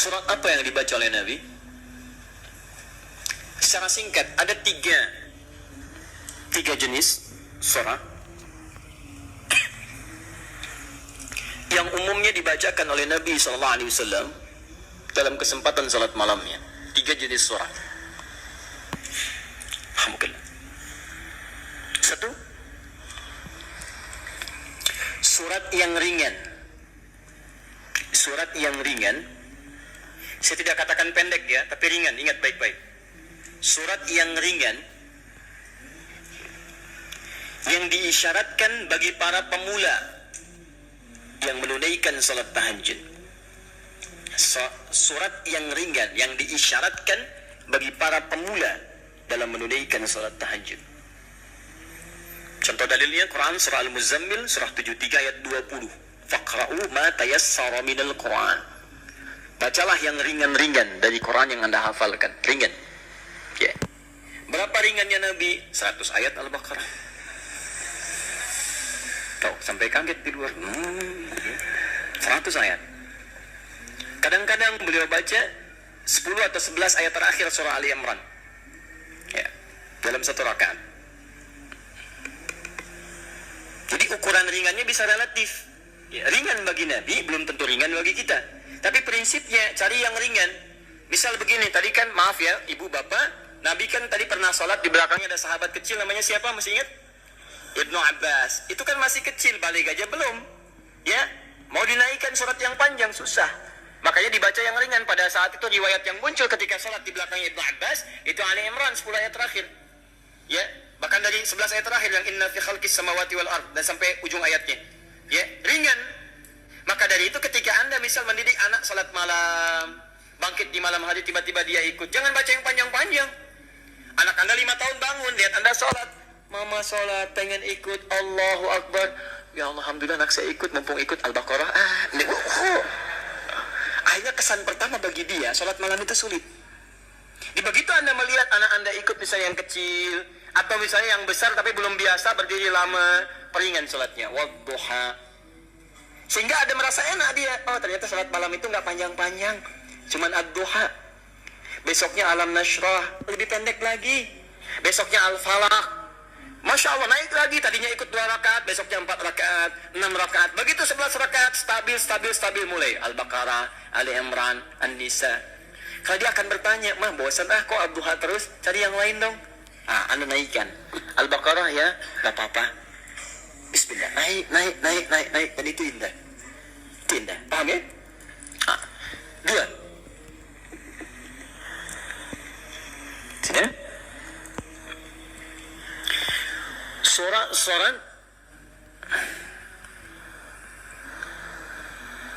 Surat apa yang dibaca oleh Nabi? Secara singkat, ada tiga jenis surah yang umumnya dibacakan oleh Nabi SAW dalam kesempatan salat malamnya. 3 jenis surah. Alhamdulillah. 1, surat yang ringan. Surat yang ringan. Saya tidak katakan pendek ya, tapi ringan. Ingat baik-baik. Surat yang ringan yang diisyaratkan bagi para pemula yang menunaikan salat tahajud. Surat yang ringan yang diisyaratkan bagi para pemula dalam menunaikan salat tahajud. Contoh dalilnya Quran surah Al-Muzammil surah 73 ayat 20. Faqra'u ma tayassara minal Quran. Bacalah yang ringan-ringan dari Quran yang Anda hafalkan. Ringan. Ya. Berapa ringannya Nabi? 100 ayat Al-Baqarah. Tuh, sampai kaget di luar. 100 ayat. Kadang-kadang beliau baca 10 atau 11 ayat terakhir surah Ali Imran. Ya. Dalam satu rakaat. Jadi ukuran ringannya bisa relatif. Ya, ringan bagi Nabi belum tentu ringan bagi kita. Tapi prinsipnya cari yang ringan. Misal begini, tadi kan maaf ya, ibu bapak, Nabi kan tadi pernah sholat di belakangnya ada sahabat kecil namanya siapa? Masih ingat? Ibnu Abbas. Itu kan masih kecil, balik aja belum. Ya, mau dinaikkan surat yang panjang susah. Makanya dibaca yang ringan. Pada saat itu riwayat yang muncul ketika sholat di belakangnya Ibnu Abbas itu Ali Imran 10 ayat terakhir. Ya, bahkan dari 11 ayat terakhir yang inna fi khalqis samawati wal ard dan sampai ujung ayatnya. Ya, ringan. Maka dari itu ketika Anda misal mendidik anak salat malam, bangkit di malam hari tiba-tiba dia ikut, jangan baca yang panjang-panjang. Anak Anda 5 tahun bangun, lihat Anda sholat, mama sholat, pengen ikut, Allahu Akbar. Ya Allah, alhamdulillah anak saya ikut, mumpung ikut Al-Baqarah. Akhirnya kesan pertama bagi dia, sholat malam itu sulit. Di begitu Anda melihat anak Anda ikut misalnya yang kecil, atau misalnya yang besar tapi belum biasa berdiri lama, peringan sholatnya, wadduha. Sehingga ada merasa enak dia, oh ternyata sholat malam itu nggak panjang-panjang, cuman ad-duha. Besoknya alam nashrah, lebih pendek lagi. Besoknya al-falaq, Masya Allah naik lagi, tadinya ikut 2 rakaat, besoknya 4 rakaat, 6 rakaat. Begitu 11 rakaat, stabil mulai. Al-Baqarah, Ali Imran, An-Nisa. Kalau dia akan bertanya, mah bosan kok ad-duha terus, cari yang lain dong. Anda naikkan. Al-Baqarah ya, gak apa-apa. Bismillah, naik. Dan itu indah. Itu indah, paham ya? 2. Ya? Surat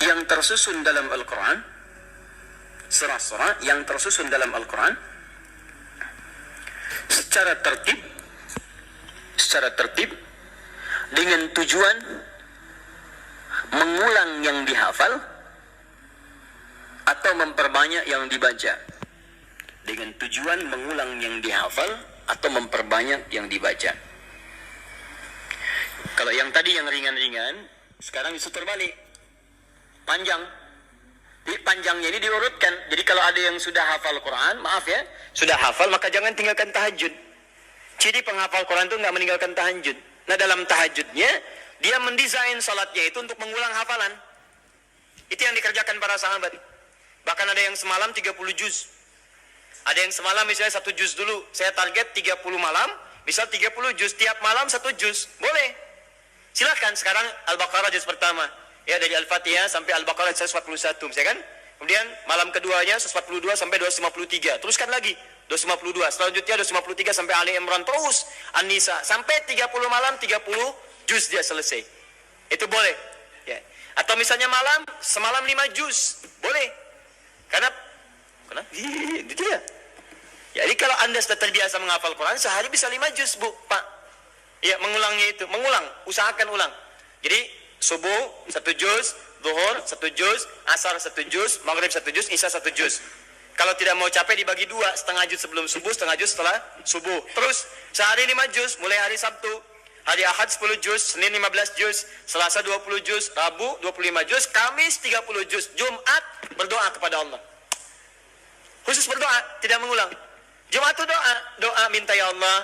yang tersusun dalam Al-Quran, surah-surah yang tersusun dalam Al-Quran secara tertib dengan tujuan mengulang yang dihafal atau memperbanyak yang dibaca. Dengan tujuan mengulang yang dihafal atau memperbanyak yang dibaca. Kalau yang tadi yang ringan-ringan, sekarang disutur balik. Panjang. Jadi panjangnya ini diurutkan. Jadi kalau ada yang sudah hafal Quran, maaf ya, sudah hafal maka jangan tinggalkan tahajud. Ciri penghafal Quran itu nggak meninggalkan tahajud. Nah dalam tahajudnya, dia mendesain salatnya itu untuk mengulang hafalan. Itu yang dikerjakan para sahabat. Bahkan ada yang semalam 30 juz. Ada yang semalam misalnya 1 juz dulu. Saya target 30 malam, misal 30 juz. Tiap malam 1 juz. Boleh. Silakan sekarang Al-Baqarah juz pertama. Ya dari Al-Fatihah sampai Al-Baqarah 141. Misalnya kan? Kemudian malam keduanya 142 sampai 253. Teruskan lagi. 252. Selanjutnya 253 sampai Ali Imran. Terus An-Nisa. Sampai 30 malam 30 juz dia selesai. Itu boleh. Ya. Atau misalnya malam, semalam 5 juz. Boleh. Karena itu dia. Jadi kalau Anda sudah terbiasa menghafal Quran, sehari bisa 5 juz, Bu, Pak. Ya, mengulangnya itu. Mengulang. Usahakan ulang. Jadi, subuh 1 juz, zuhur 1 juz, asar 1 juz, maghrib 1 juz, isya 1 juz. Kalau tidak mau capek dibagi 2, setengah juz sebelum subuh, setengah juz setelah subuh. Terus, sehari 5 juz, mulai hari Sabtu. Hari Ahad 10 juz, Senin 15 juz, Selasa 20 juz, Rabu 25 juz, Kamis 30 juz, Jumat berdoa kepada Allah. Khusus berdoa, tidak mengulang. Jumat itu doa minta ya Allah,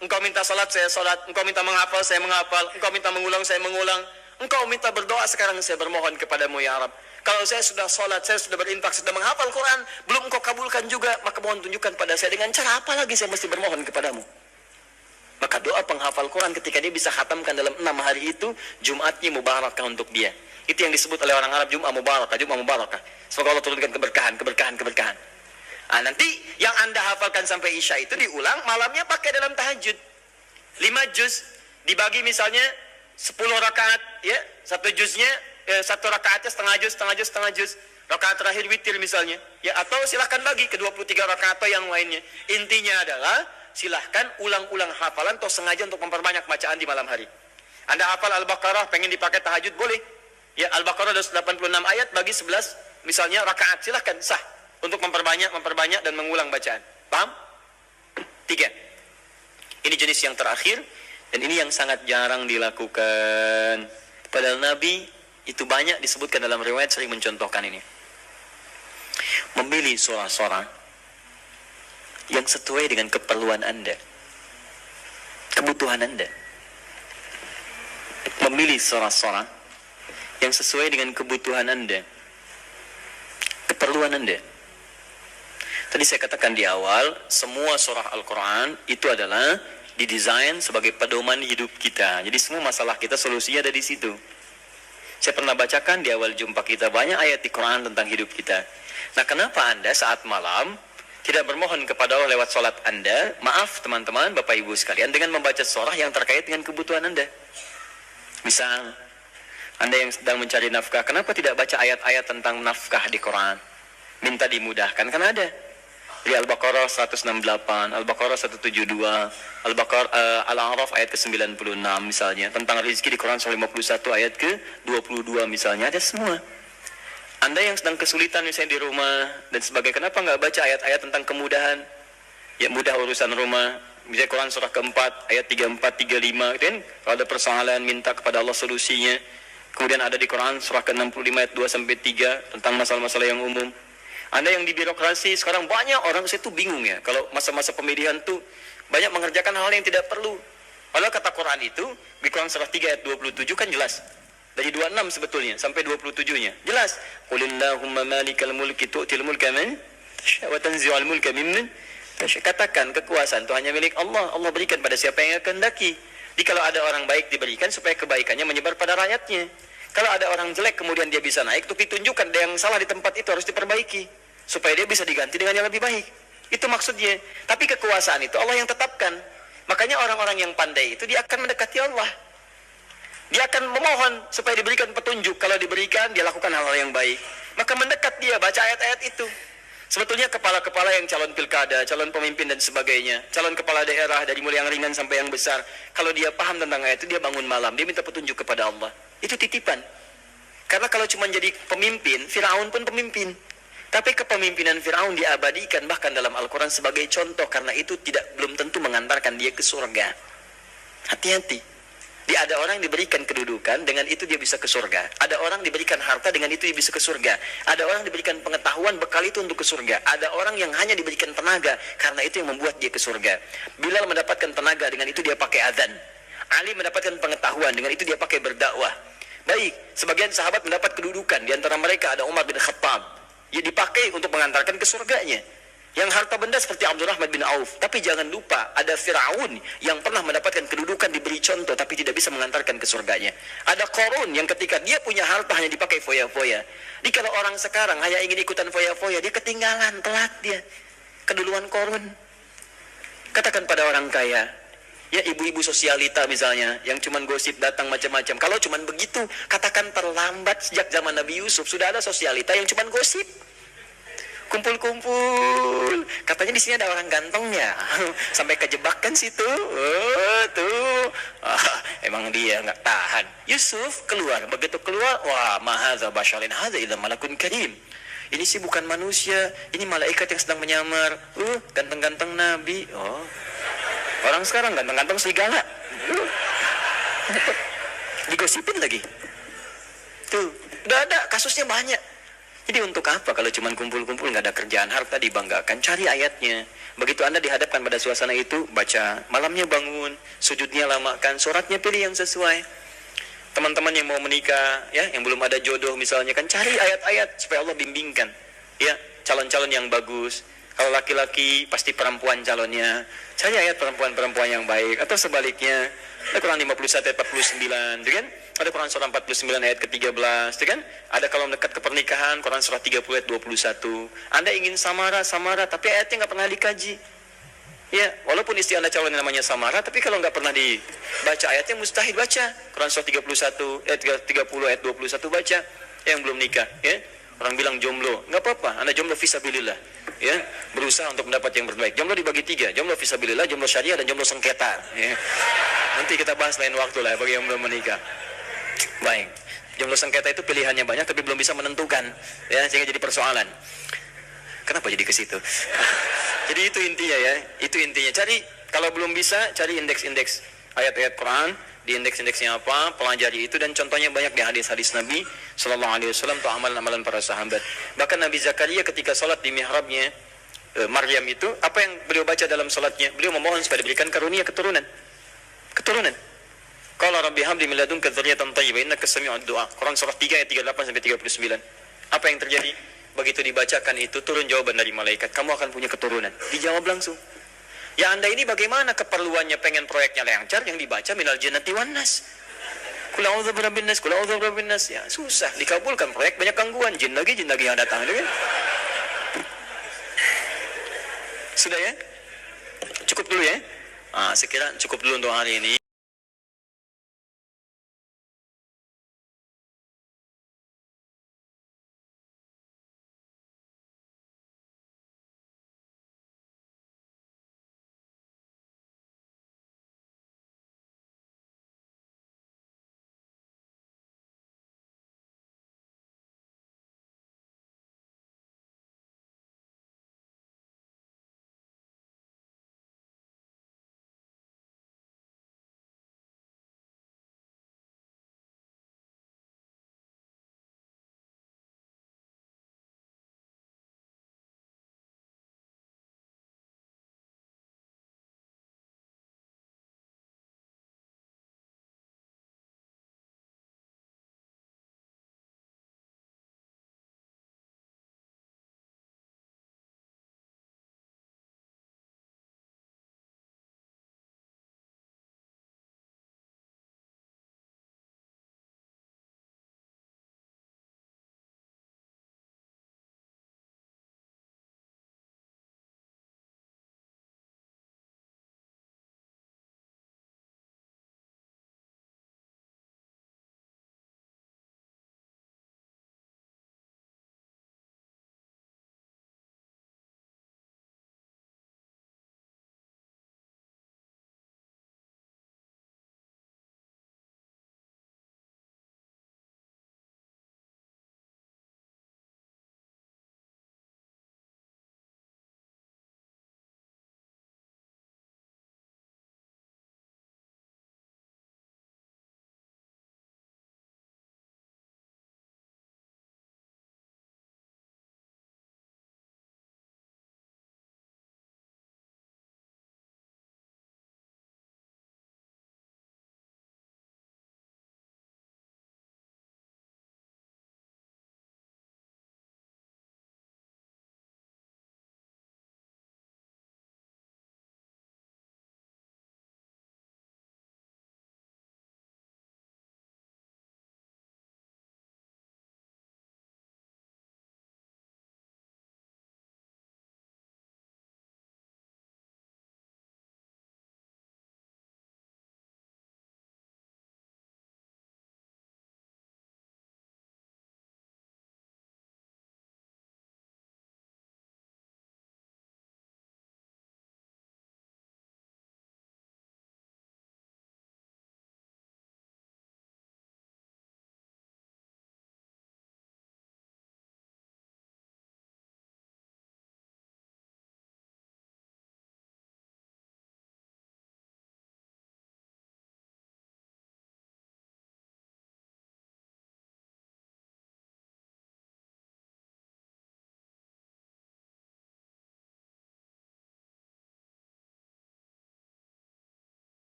engkau minta salat, saya salat, engkau minta menghafal, saya menghafal, engkau minta mengulang, saya mengulang. Engkau minta berdoa, sekarang saya bermohon kepadamu ya Rabb. Kalau saya sudah salat, saya sudah berinfak, sudah menghafal Quran, belum engkau kabulkan juga, maka mohon tunjukkan pada saya dengan cara apa lagi saya mesti bermohon kepadamu. Maka doa penghafal Quran ketika dia bisa khatamkan dalam 6 hari itu, Jumatnya mubarakah untuk dia. Itu yang disebut oleh orang Arab Jum'ah mubarakah, Jum'ah mubarakah. Semoga Allah turunkan keberkahan, keberkahan, keberkahan. Nanti yang Anda hafalkan sampai Isya itu diulang, malamnya pakai dalam tahajud. 5 juz dibagi misalnya 10 rakaat, ya, satu juznya, satu rakaatnya setengah juz, setengah juz, setengah juz. Rakaat terakhir witir misalnya, ya, atau silahkan bagi ke 23 rakaat atau yang lainnya. Intinya adalah silahkan ulang-ulang hafalan atau sengaja untuk memperbanyak bacaan di malam hari. Anda hafal Al-Baqarah, pengen dipakai tahajud, boleh. Ya, Al-Baqarah ada 86 ayat bagi 11 misalnya rakaat, silahkan, sah. Untuk memperbanyak dan mengulang bacaan. Paham? 3. Ini jenis yang terakhir, dan ini yang sangat jarang dilakukan. Padahal Nabi itu banyak disebutkan dalam riwayat sering mencontohkan ini. Memilih surah-surah yang sesuai dengan keperluan Anda, kebutuhan Anda. Memilih surah-surah yang sesuai dengan kebutuhan Anda, keperluan Anda. Tadi saya katakan di awal, semua surah Al-Quran itu adalah didesain sebagai pedoman hidup kita. Jadi semua masalah kita solusinya ada di situ. Saya pernah bacakan di awal jumpa kita banyak ayat di Quran tentang hidup kita. Nah, kenapa Anda saat malam tidak bermohon kepada Allah lewat sholat Anda? Maaf teman-teman, Bapak Ibu sekalian, dengan membaca surah yang terkait dengan kebutuhan Anda. Misal, Anda yang sedang mencari nafkah, kenapa tidak baca ayat-ayat tentang nafkah di Quran? Minta dimudahkan, kan ada. Di Al-Baqarah 168, Al-Baqarah 172, Al-A'raf ayat ke-96 misalnya. Tentang rezeki di Quran 151 ayat ke-22 misalnya. Ada semua. Anda yang sedang kesulitan misalnya di rumah dan sebagainya, kenapa nggak baca ayat-ayat tentang kemudahan? Ya, mudah urusan rumah. Misalnya Quran surah keempat, ayat 34, 35. Gitu kan? Kalau ada persoalan, minta kepada Allah solusinya. Kemudian ada di Quran surah ke-65 ayat 2-3 tentang masalah-masalah yang umum. Anda yang di birokrasi, sekarang banyak orang itu bingung ya. Kalau masa-masa pemilihan tuh banyak mengerjakan hal yang tidak perlu. Padahal kata Quran itu, di Quran surah 3 ayat 27 kan jelas. Dari 26 sebetulnya, sampai 27-nya. Jelas. Qulillahumma malikal mulki tu'til mulka man tasya' wa tanzi'ul mulka mimman tasya'. Katakan, kekuasaan itu hanya milik Allah. Allah berikan pada siapa yang kehendaki. Jadi kalau ada orang baik diberikan supaya kebaikannya menyebar pada rakyatnya. Kalau ada orang jelek kemudian dia bisa naik, untuk ditunjukkan ada yang salah di tempat itu harus diperbaiki supaya dia bisa diganti dengan yang lebih baik. Itu maksudnya. Tapi kekuasaan itu Allah yang tetapkan. Makanya orang-orang yang pandai itu dia akan mendekati Allah. Dia akan memohon supaya diberikan petunjuk. Kalau diberikan, dia lakukan hal-hal yang baik. Maka mendekat dia baca ayat-ayat itu. Sebetulnya kepala-kepala yang calon pilkada, calon pemimpin dan sebagainya, calon kepala daerah dari mulai yang ringan sampai yang besar, kalau dia paham tentang ayat itu, dia bangun malam, dia minta petunjuk kepada Allah. Itu titipan. Karena kalau cuma jadi pemimpin, Firaun pun pemimpin. Tapi kepemimpinan Firaun diabadikan bahkan dalam Al-Quran sebagai contoh, karena itu belum tentu mengantarkan dia ke surga. Hati-hati. Dia ada orang diberikan kedudukan, dengan itu dia bisa ke surga. Ada orang diberikan harta, dengan itu dia bisa ke surga. Ada orang diberikan pengetahuan, bekal itu untuk ke surga. Ada orang yang hanya diberikan tenaga, karena itu yang membuat dia ke surga. Bilal mendapatkan tenaga, dengan itu dia pakai adzan. Ali mendapatkan pengetahuan, dengan itu dia pakai berdakwah. Baik, sebagian sahabat mendapat kedudukan, di antara mereka ada Umar bin Khattab. Dia dipakai untuk mengantarkan ke surganya. Yang harta benda seperti Abdurrahman bin Auf. Tapi jangan lupa, ada Firaun yang pernah mendapatkan kedudukan, diberi contoh, tapi tidak bisa mengantarkan ke surganya. Ada Qarun yang ketika dia punya harta hanya dipakai foya-foya. Jadi kalau orang sekarang hanya ingin ikutan foya-foya, dia ketinggalan, telat dia. Keduluan Qarun. Katakan pada orang kaya, ya ibu-ibu sosialita misalnya, yang cuman gosip datang macam-macam. Kalau cuman begitu, katakan terlambat. Sejak zaman Nabi Yusuf sudah ada sosialita yang cuman gosip. Kumpul-kumpul, katanya di sini ada orang gantengnya, sampai kejebak kan situ. Oh, tuh, emang dia nggak tahan. Yusuf keluar, begitu keluar, wah, mahadza basyarin hadza idza malakun karim. Ini sih bukan manusia, ini malaikat yang sedang menyamar. Ganteng-ganteng Nabi. Oh, orang sekarang ganteng-ganteng serigala. Digosipin lagi. Tuh, udah ada kasusnya banyak. Jadi untuk apa kalau cuma kumpul-kumpul nggak ada kerjaan, harta dibanggakan? Cari ayatnya. Begitu Anda dihadapkan pada suasana itu, baca. Malamnya bangun, sujudnya lamakan, sholatnya pilih yang sesuai. Teman-teman yang mau menikah, ya, yang belum ada jodoh misalnya, kan cari ayat-ayat supaya Allah bimbingkan. Ya, calon-calon yang bagus. Kalau laki-laki pasti perempuan calonnya. Cari ayat perempuan-perempuan yang baik. Atau sebaliknya, ada Quran 51 ayat 49, gitu kan? Ada Quran surah 49 ayat ke-13, gitu kan? Ada kalau dekat ke pernikahan, Quran surah 30 ayat 21. Anda ingin samara, tapi ayatnya nggak pernah dikaji. Ya, walaupun istri Anda calon namanya samara, tapi kalau nggak pernah dibaca ayatnya, mustahil baca. Quran surah 31 ayat 30 ayat 21 baca. Yang belum nikah, ya. Orang bilang jomblo, nggak apa-apa, Anda jomblo fisabilillah, ya, berusaha untuk mendapat yang terbaik. Jomblo dibagi 3, jomblo fisabilillah, jomblo syariah, dan jomblo sengketa. Ya. Nanti kita bahas lain waktu lah bagi yang belum menikah. Baik, jomblo sengketa itu pilihannya banyak, tapi belum bisa menentukan, ya, sehingga jadi persoalan. Kenapa jadi ke situ? Jadi itu intinya, ya, itu intinya. Cari, kalau belum bisa, cari indeks-indeks ayat-ayat Quran. Di indeks-indeksnya apa, pelajari itu, dan contohnya banyak di hadis-hadis Nabi Sallallahu Alaihi Wasallam atau amalan-amalan para sahabat. Bahkan Nabi Zakaria ketika salat di mihrabnya Maryam itu, apa yang beliau baca dalam salatnya? Beliau memohon supaya diberikan karunia keturunan. Qala rabbi habli min ladunka dzurriyyatan thayyibah innaka sami'ud du'a. Quran surah 3 ayat 38 sampai 39. Apa yang terjadi? Begitu dibacakan itu, turun jawaban dari malaikat, kamu akan punya keturunan. Dijawab langsung. Ya Anda ini bagaimana keperluannya pengen proyeknya lancar, yang dibaca minal jannati wan nas. Qul a'udzu birabbin nas, qul a'udzu birabbin nas. Ya susah dikabulkan proyek, banyak gangguan, jin lagi yang datang, kan? Sudah ya? Cukup dulu ya? Sekira cukup dulu untuk hari ini.